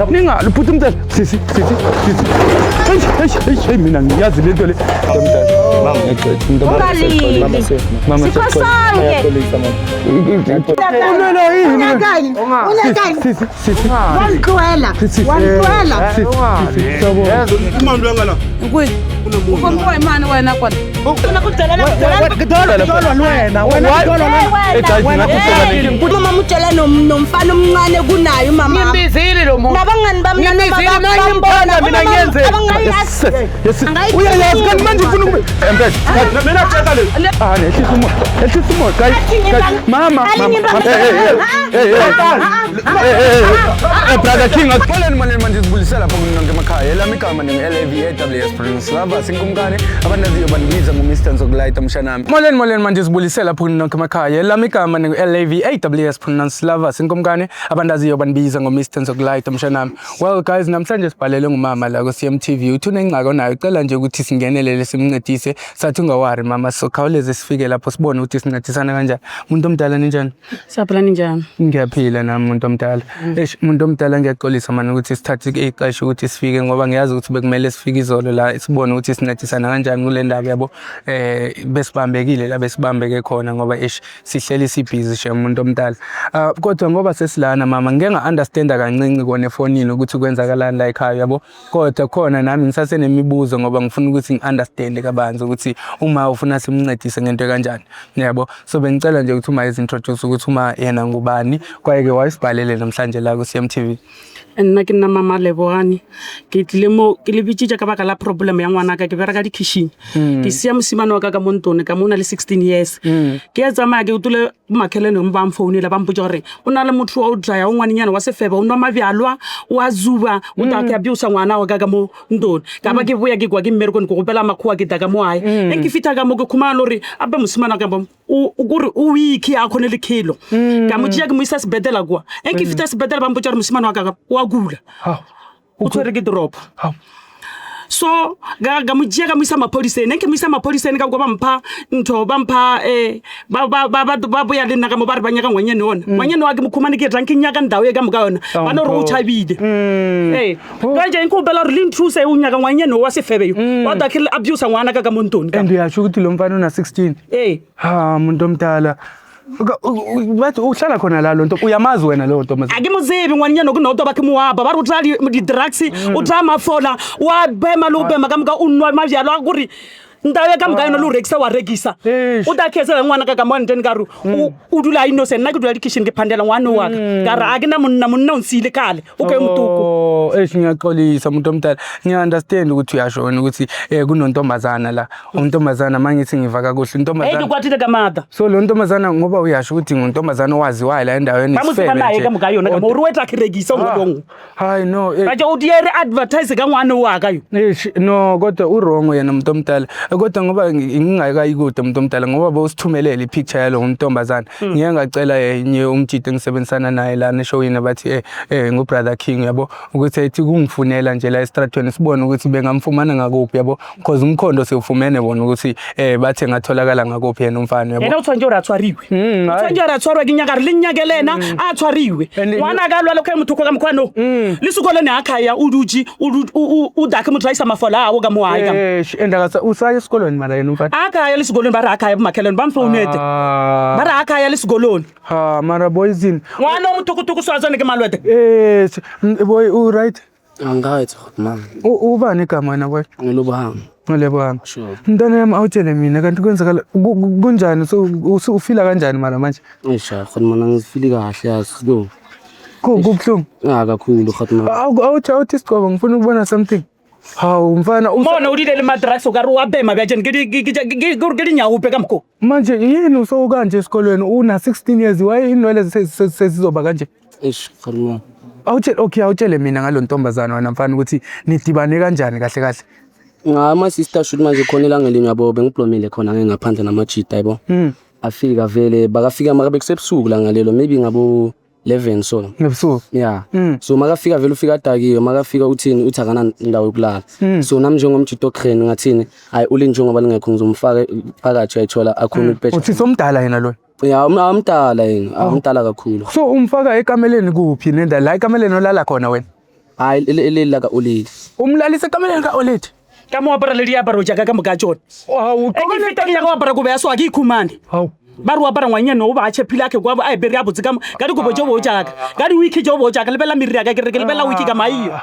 ninga liphutha umntana sisi hey mina ngiyazi lento le nomfana omncane kunayo mama. Ngibizile lo muntu. Nabangani bami nabangani mina ngiyenze. Uyayazi kanti manje ufuna empethe. Mina tshela le. Nehlisa umoya. Mama. Brother King akuxoleni manje sibulisela lapha kunonke emakhaya. Elami igama ngingu-LAVAWS Prince Lava sinkumkani abandaziyo bandibiza ngo-Mr Nzokulayita mshanami. Moleni manje sibulisela lapha kunonke emakhaya. Elami igama ngingu-LAVAWS Prince Lava sinkumkani abandaziyo bandibiza ngo-Mr Nzokulayita mshanami. Well guys, namhlanje sibhalele ngumama la ku-CMTV. Uthuna ingxaki onayo ucela nje ukuthi singenelele simncedise. Sathi ungawari mama, sokhawuleze sifike lapho sibone ukuthi sincedisana kanjani. Umuntu omdala ninjani? Siyaphila ninjani? Ngiyaphila nami umuntu omdala. Umuntu omdala ngiyaxolisa manje ukuthi sithathe ixesha ukuthi sifike ngoba ngiyazi ukuthi bekumele sifike izolo la sibone ukuthi sincedisana kanjani kule ndaba yabo. Besibambekile la besibambeke khona ngoba sihleli sibhizi nje umuntu omdala. Kodwa ngoba sesilana mama ngeke nga-understanda kancinci kona efonini ukuthi kwenzakalani la ekhaya yabo. Kodwa khona nami ngisase nemibuzo ngoba ngifuna ukuthi ngi-understand kabanzi ukuthi uma ufuna simncedise ngento kanjani. Yabo. So bengicela nje ukuthi uma izintroduce ukuthi uma yena ngubani kwaye wayisibhalele namhlanje la ku-CMTV. Nna ke nna mama Lebohane ke tlile mo ke le bitse ka baka la problem ya ngwana ka ke bereka di kitchen ke sia mosimane wa ka montone ka mona le 16 years ke ya tsamaya ke utule makhelene mba mphone la bampotsa gore o na le motho o dlaya o ngwaninyana wa sefeba o nwa mabyalwa wa zuba o ta ke abuse ngwana wa ka mo ntone ka ba ke boya ke kwa ke mmereko go gopela makhuwa ke daga mo hae ke fita ka mo ke khumana lori abe mosimane ka ba o gore o weak ya khone le kilo ka mo tšea ke mo isa sebetela kwa ke fita sebetela ba mpotsa gore mosimane wa ka gula o tshwere ke drop so ga mo tšea ka mo isa maphodiseng ke mo isa maphodiseng ka go ba mpha ntho ba mpha ba boya le nna ka mo ba re ba nyaka ngwanyane ona ngwanyane wa ke mo khumane ke ranking nyaka ndawo e ka mo ka yona ba no re o tšhabile ka je nko bela re le nthuse o nyaka ngwanyane wa sefebe wa da ke abuse ngwana ka montoni and ya sho ukuthi lo mfana una 16 umuntu omdala bathi uhlala khona la lonto uyamazi wena lo nto ake muzibi ngwanyana kunoto bakhe muhaba ba rutla di drugs utla mafola wa bema lo bema kamka unwa mavyalo akuri ndawe ka mgayo lo rekisa wa regisa o da khesela ngwana ka mo nteni ka ru o dula innocent nna ke dula di kitchen ke phandela ngwana wa ka ra ake na monna o nsile kale o ke mtuko ngiyaxolisa umuntu omdala ngiya understand ukuthi uyashona ukuthi kunontombazana la untombazana manje singiva kakuhle untombazana kwathile kamada so lo ntombazana ngoba uyasho ukuthi nguntombazana owaziwayo la endaweni isifebe nje ka mgayo na mo ruwetla khiregisa ngolongo hayi no baje udiyere advertise ka ngwana wa ka yo no kodwa urongo yena umuntu omdala kodwa ngoba ngingayikude umuntu omdala ngoba bosithumelele ipicture yalo ntombazana ngiye ngacela yenye umjidi engisebenzisana naye la neshowini bathi ngo Brother King yabo ukuthi ethi kungifunela nje la estradweni sibone ukuthi bengamfumana ngakuphi yabo because umkhondo sewufumene bona ukuthi bathe ngatholakala ngakuphi yena umfana yabo yena uthonje urathwariwe uthonje urathwarwa kinyaka linyakelena athwariwe wana kalwa lokho emthukho kamkhwano lisukole neakhaya uduji udakhe mutrayisa mafola awo ka mohayi ka endaka usaya esikolweni mara yena umfana akhaya lesikolweni bara akhaya emakheleni bamfonete bara akhaya lesikolweni mara boyzini wana umthukutuku swazane ke malwede boy u right angayithi mama ubani igama wena boy Ngilebanga sure mntana yami awutshele mina kanti kwenzakala kunjani so ufila kanjani mara manje khona ngifili kahle yazi kubhlungu kakhulu khona awuthi sigoba ngifuna ukubona something hawu mfana mona udile madraso ka ruwa bema byaje ngidi nyawo ubheka mkho manje yini so kanje esikolweni una 16 years waye inwele sesizoba kanje khona awutshele mina ngalontombazana wena mfana ukuthi nidibane kanjani kahle kahle ngama sister shoot manje khona elangelinye yabo bengiblomile khona ngaphandle namajita yabo afika vele bakafika makabe kusebusuku la ngalelo maybe ngabo 11 so ngebusuku yeah so makafika vele ufika dakiwe makafika uthini uthi akana indawo yokulala so nami njengomjito crane ngathini hayi ule njengoba lingekho ngizomfaka phakathi ayithola akhona upetch uthi somdala yena lo ya amdala yini amdala kakhulu So umfaka ekameleni kuphi nenda la ekameleni olala khona wena? hayi leli ka Oledi Umlalisa ekameleni ka-Oledi? ka mo apara le diaparo jaaka ka moka tsone Hawu, ke feta ya go apara go beya swa ke ikhumane hawu. ba re o apara ngwanyana o ba tšhepile ake kwa a bere a botse ka dikobo tso bo jaaka ka di-wiki tso bo jaaka lebela miri yaka ke lebela wiki ka maiyo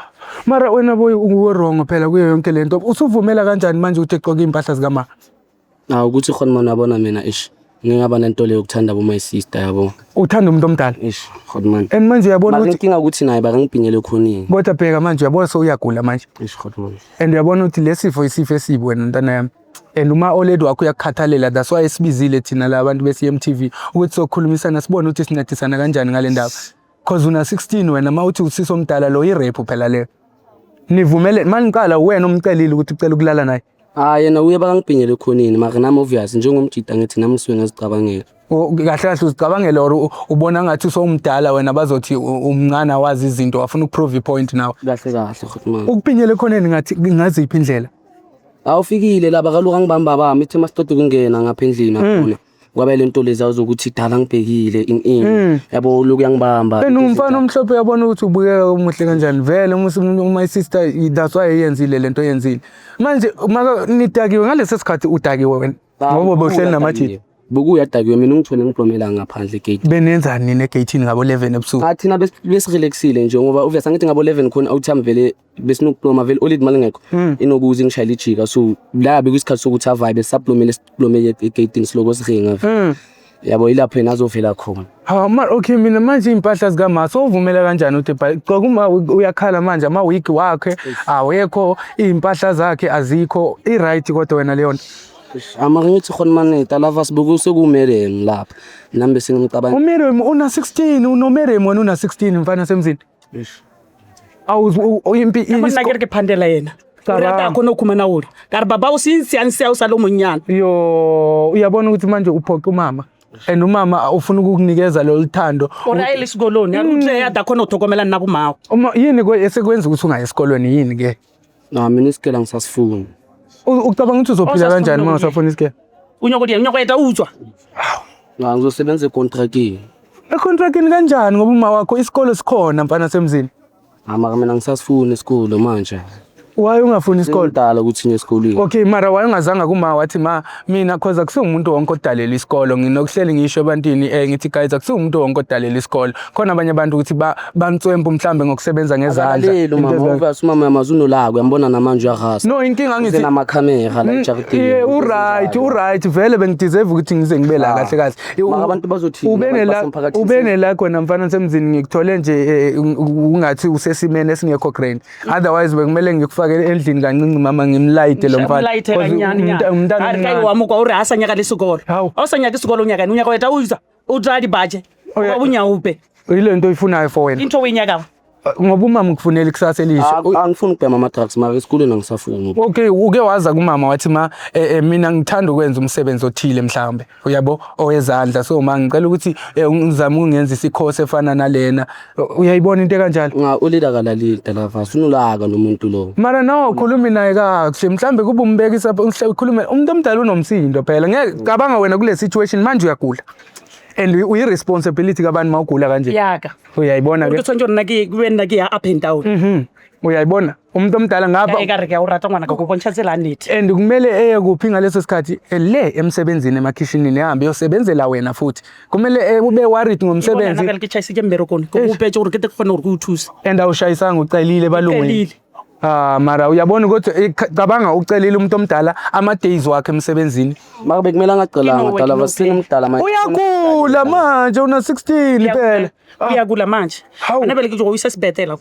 Mara wena boy uwrong phela kuyo yonke lento. Usuvumela kanjani manje ukuthi egqoke impahla zikama? hawu ukuthi khona manje yabona mina ish ngingaba nento leyo ukuthanda bo my sister yabo Uthanda umuntu omdala. ish khona manje And manje uyabona ukuthi inkinga ukuthi naye bakangibhinyele khonini kodwa bheka manje uyabona so uyagula manje. ish khona manje And uyabona ukuthi lesifo isifo esibi wena ntana yami. And uma Oledi wakho uyakukhathalela that's why esibizile thina la bantu be-CMTV ukuthi sokhulumisana sibone ukuthi sincedisana kanjani ngale ndaba. Cause una 16 wena mawuthi usiso omdala lo i-rape phela le. Nivumele maniqala wena umcelile ukuthi ucela ukulala naye. yena uye bakangibhinyele khonini mara nami obvious njengomjida ngithi nami ngisuke ngazicabangela Kahle kahle uzicabangela or ubona ngathi usomdala wena bazothi umncane wazi izinto wafuna ukuprove ipoint nawe. kahle kahle khona Ukuphinyele khoneni ngathi ngaziphi indlela? awufikile laba kaloku angibamba bami ithi masiqeda ukungena ngapha endlini akhona kwabe lento lezi azokuthi dala ngibhekile in yabo loku yangibamba Wena umfana omhlophe uyabona ukuthi ubukeka umuhle kanjani vele my sister that's why yenzile lento yenzile manje maka nidakiwe ngalesi sikhathi udakiwe wena ngoba bohleli namajidi bokuyadakiwe mina ngithole ngiblomela ngaphandle gate benenzani nine gate ngabo 11 ebusuku athina besirelaxile nje ngoba obvious angithi ngabo 11 khona awuthami vele besinokubloma vele Oledi mali ngekho inokuze ngishayile ijika so la bekuyisikhathi sokuthi avibe sablomele siblomele egate siloko siringa yabo ilapho yena azovela khona okay mina manje impahla zikama so uvumela kanjani uthi gcoka uma uyakhala manje ama week wakhe awekho impahla zakhe azikho i-right kodwa wena leyo amara ngithi khona maneta lava sibuku sekumere lapha nami bese ngicabanga uMiriam una 16 unoMiriam wena una 16 mfana semzini uyimpi bona ke phandela yena rata khona ukhumana uri kari baba o sinsiansia o salo monyana yo uyabona ukuthi manje uphoqa umama and umama ufuna ukukunikeza lo luthando ora elesikoloni akuhle yada khona uthokomela nina kumawo yini esekwenza ukuthi ungaye esikolweni yini ke mina isikela ngisasifuna ucabanga ukuthi uzophila kanjani uma usafuna isikele unyoko yeta uzwa ngizosebenza econtractini econtractini kanjani ngoba uma wakho isikolo sikhona mfana semzini mara mina ngisasifuna isikolo manje waye ungafuni isikolo dala ukuthi nje esikolweni okay mara waye ungazanga kuma wathi mina cause akusingumuntu wonke odalela isikolo nginokuhleli ngisho ebantwini ngithi guys akusingumuntu wonke odalela isikolo khona abanye abantu ukuthi bantswempu mhlambe ngokusebenza ngezandla umama yamazuno la uyambona namanje uyahasa no inkinga ngithi nama camera la eJartini uright vele bengideserve ukuthi ngize ngibe la kahle kahle mara abantu bazothi ubene la khona mfana semzini ngikuthole nje ungathi usesimene esingekho grand otherwise bekumele ngikufake endlini kancinci mama ngimlayite lo mfana umntana hayi wami kwa uri asanyaka lesikolo awusanyaka isikolo unyaka unyaka wethu uza utradi baje unyawupe yile nto oyifunayo for wena into wenyaka ngoba umama ukufunela ikusasa elihle angifuni ukubhema ama drugs mara esikoleni angisafuni okay uke waza kumama wathi mina ngithanda ukwenza umsebenzi othile mhlambe uyabo owezandla so ngicela ukuthi ngizame ungenza isikhosi efana nalena uyayibona into kanjalo Oledi akalalile lava usunolaka nomuntu lo mara nawo ukhuluma naye kahle mhlambe kuba umbekisa ukhulume umuntu omdala unomsindo phela ngeke cabanga wena kule situation manje uyagula and uyi-responsibility kabantu mawugula kanje yaka uyayibona ke ukuthi nje kuwena ke up and down uyayibona umuntu omdala ngapha ekareke urata ngwana ngokuponchatsela nithi and kumele eye kuphi ngaleso sikhathi le emsebenzini emakhishinini ehambe yosebenzela wena futhi kumele ube worried ngomsebenzi ngeke lichayisike emberekoni kuphethe uri kete khona uri kuthusa and awushayisanga ucelile balungwini mara uyabona ukuthi cabanga ucelile umuntu omdala ama days wakhe emsebenzini mara bekumele angacalanga dala vasinimdala manje uyagula manje una 16 phela uyagula manje anabele ke uyise sibetela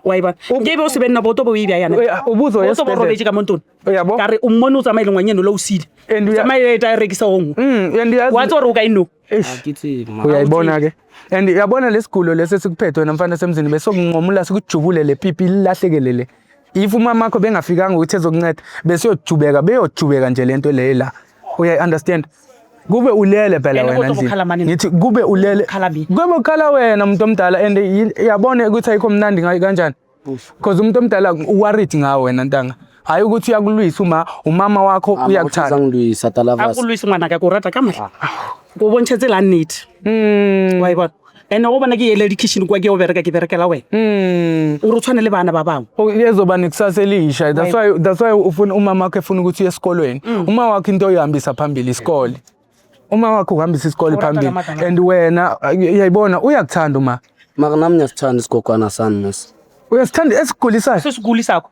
wayiba ngebe usibeni nabo tobo uyibya yana ubuzo yesibetela robeji ka montoni uyabo kare ummona uzamayile ngwanyeno lo usile uzamayile direcisa ongu wathi oruka ino akithi uyayibona ke and uyabona lesigulo lesi sikuphethe wena mfana semzini bese kunqomula sikujubule le pipi lilahlekelele if umama wakho bengafikanga ukuthi ezokunceda bese beyojubeka nje lento le la uya understand kube ulele phela wena nje ngithi kube ulele kube ukhala wena umuntu omdala and yabona ukuthi ayikho mnandi kanjani because umuntu omdala uworried ngawe wena ntanga hayi ukuthi uyakulwisa umama wakho uyakuthanda. Ngilwisa talavas. Akulwisa ngwana ka ko rata ka mala go bontshetse la nnete wa ibona ene go bona ke yele di kitchen kwa ke o bereka ke berekela wena o re tshwane le bana ba bangwe Yezoba nekusasa elisha. That's why ufuna umama wakhe efuna ukuthi uye esikolweni. Uma wakhe into oyihambisa phambili isikole. Uma wakhe uhambisa isikole phambili and wena uyayibona uyakuthanda uma. Mara nami ngiyasithanda isigogwana sami mes. Uyasithanda esigulisayo. sesiguli sakho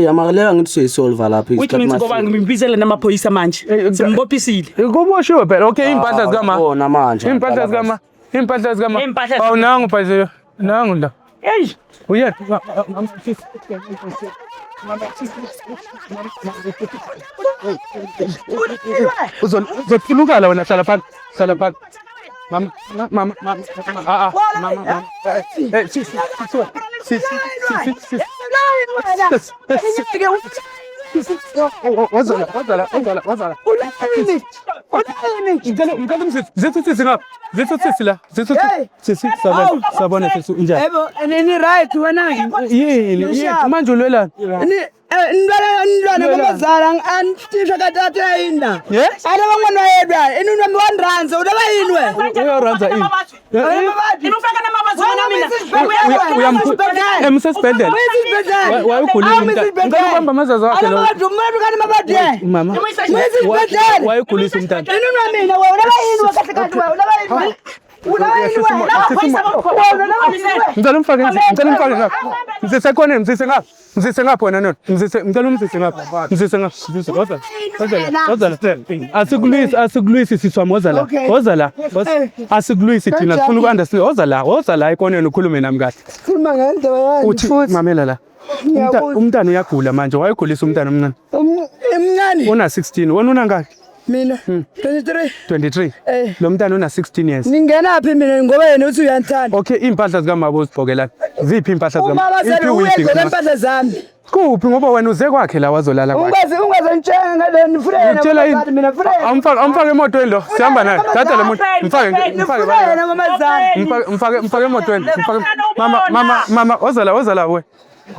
Amakaleka ngithi siyisolve lapha which means ngoba ngimbizele namaphoyisa manje simbophisile Kuboshiwe phela. Okay, impahla zikama. Bona manje. Impahla zikama. Impahla zikama. Impahla Awu nangu phela. Nangu la. hey Uya. Uzothulukala wena hlala phansi. Hlala phansi. Mama. Mama. Wazala. Sabona njani? Yebo, nini right wena? Yini manje ulwelana? Nilwana babazala antisha katatu yinda. Ana bangwana yedwa, enuna mwanranza udaba yinwe. Uyaranza ini? inufaka namabazi mina Emsesibhedlela. Wayugulile umntana. Ngicela ubamba amazazi wakhe lo. Mama. Wayugulisa umntana. Enuna mina wewe udaba yinwe kahle kahle wewe udaba yinwe. Ngicela umfake ngapha. Mzise ngapha wena nona. Ngicela umzise ngapha. Mzise ngapha. Wozala. Asikulwisi siswami wozala. Wozala. Asikulwisi thina sifuna uku-understand. Wozala ekoneni ukhulume nami kahle. Khuluma ngendaba yani. Uthi mamela la. Umntana uyagula manje wayegulisa umntana omncane. Emncane. Una 16 wena una ngakhi? Mina 23. 23. Lo mntana una 16 years. Ningenaphi mina ngoba yena uthi uyanthanda. Okay, impahla zikaMama uzibhokelana. Ziphi impahla zikaMama? Uma basele uyegcela impahla zami. Kuphi ngoba wena uze kwakhe la wazolala kwakhe. Ungazentshenge ngale nifulele Ngitshela yini? mina fulele. Amfake emotweni lo. Sihamba naye. Thatha le moto. Mfake emotweni. Mama wazala we.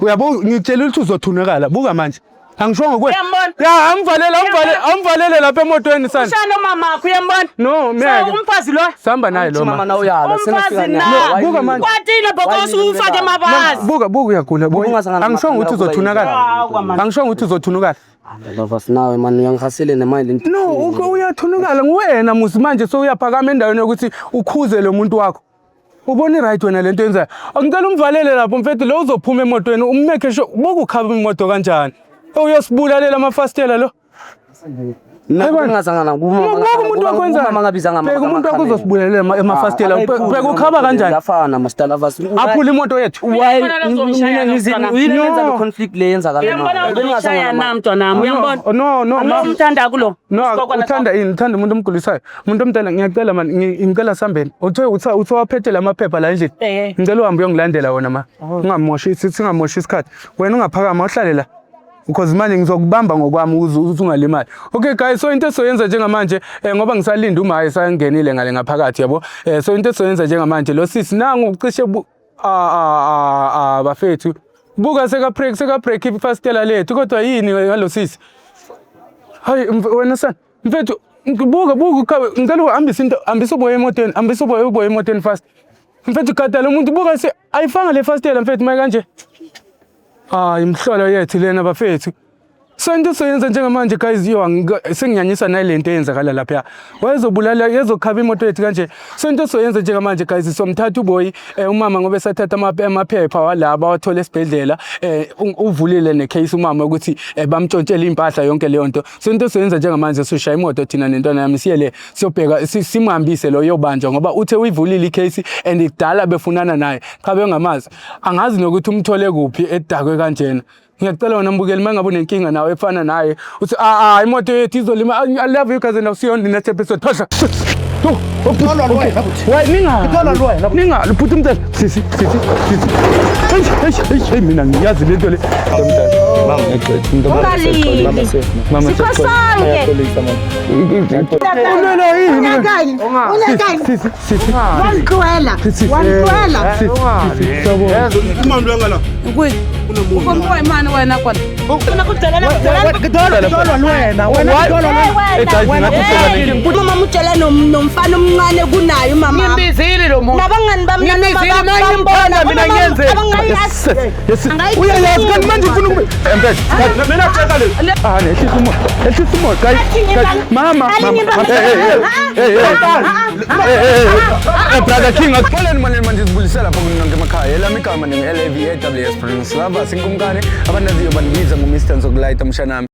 Uyabo ngitshela ukuthi uzothunakala. Buka manje. Angishongo kuwe. Ya amvalele lapha emotweni sana. ushano mama akho uyambona No, mina. umfazi lo Sihamba naye lo Mama mama. na uyala umfazi na Buka manje. kwatile bokosi ufake mabazi Buka uyagula. Angishongo ukuthi uzothunakala. Angishongo ukuthi uzothunakala. Lavas nawe man uyangihasele nemali. No, uyathunukala nguwena musi manje so uyaphakama endaweni yokuthi ukhuze lo muntu wakho. Ubone right wena lento yenzayo. Angicela umvalele lapho mfethu lo uzophuma emotweni ummeke sho bokukhaba imoto kanjani. Uyosibulalela amafastela lo. Ngazangana umuntu wakwenza mama ngabiza ngama. Umuntu wakho uzosibulalela amafastela. Bheka ukhaba kanjani? Yafana mastalavas. Aphula imoto yethu. Uyenza lo conflict le yenza uyambona ushaya na mntwana nami uyambona No. umthanda kulo No, uthanda umuntu omgulisayo. Umuntu omdala ngiyacela man ngicela sambeni. Uthe waphethe lamaphepha la endlini. Ngicela uhambe uyongilandela wona ma. Ungamoshi isikhathi. Wena ungaphakama uhlale la. Because manje ngizokubamba ngokwami ukuthi ungalimali. Okay guys, so into soyenza njengamanje ngoba ngisalinda uma esangenile ngale ngaphakathi yabo. So into soyenza njengamanje lo sisi nangu ucishe bafethu. Buka seka break ifastela lethu kodwa yini ngalo sisi? Hayi wena sana. Mfethu buka ngicela uhambise uboya emotweni fast. Mfethu gada lo muntu buka ayifanga le fastela mfethu maye kanje. Imhlolo yethu lena bafethu. So into soyenza njengamanje guys senginyanyisa nalento eyenzakala lapha. Wayezobulala yezokhaba imoto yethu kanje. So into soyenza njengamanje guys somthatha uboyi umama ngobe sathatha amaphepha walaba wathola esibhedlela uvulile necase umama ukuthi bamtshontshela impahla yonke leyo nto. So into soyenza njengamanje soshaya imoto thina nentwana yami siyele siyobheka simhambise lo yobanjwa ngoba uthe uyivulile icase and idala befunana naye. Cha bengamazi. Angazi nokuthi umthole kuphi edakwe kanjena. Ngiyacela wena mbukeli mangabe unenkinga nawe efana naye uthi imoto yethu izolima. I love you cousin, I'll see you on the next episode. Ninga phutha umthetho. Sisi. Hey mina ngiyazi lento le. Mama. Mutshela nomfana omncane kunayo mama. Ngimbizile lo muntu. Nabangani bami Ngimbona mina ngiyenze. Uyayazi kanti manje ufuna mina tshela le. Nehlisa umoya. Mama. Brother King, akholeni manje sibulisela lapha kunonke emakhaya. Elami igama ningu LAV AWS Prince Lava sinkumkani abandaziyo banibiza ngoMr Nzokulayita mshanami.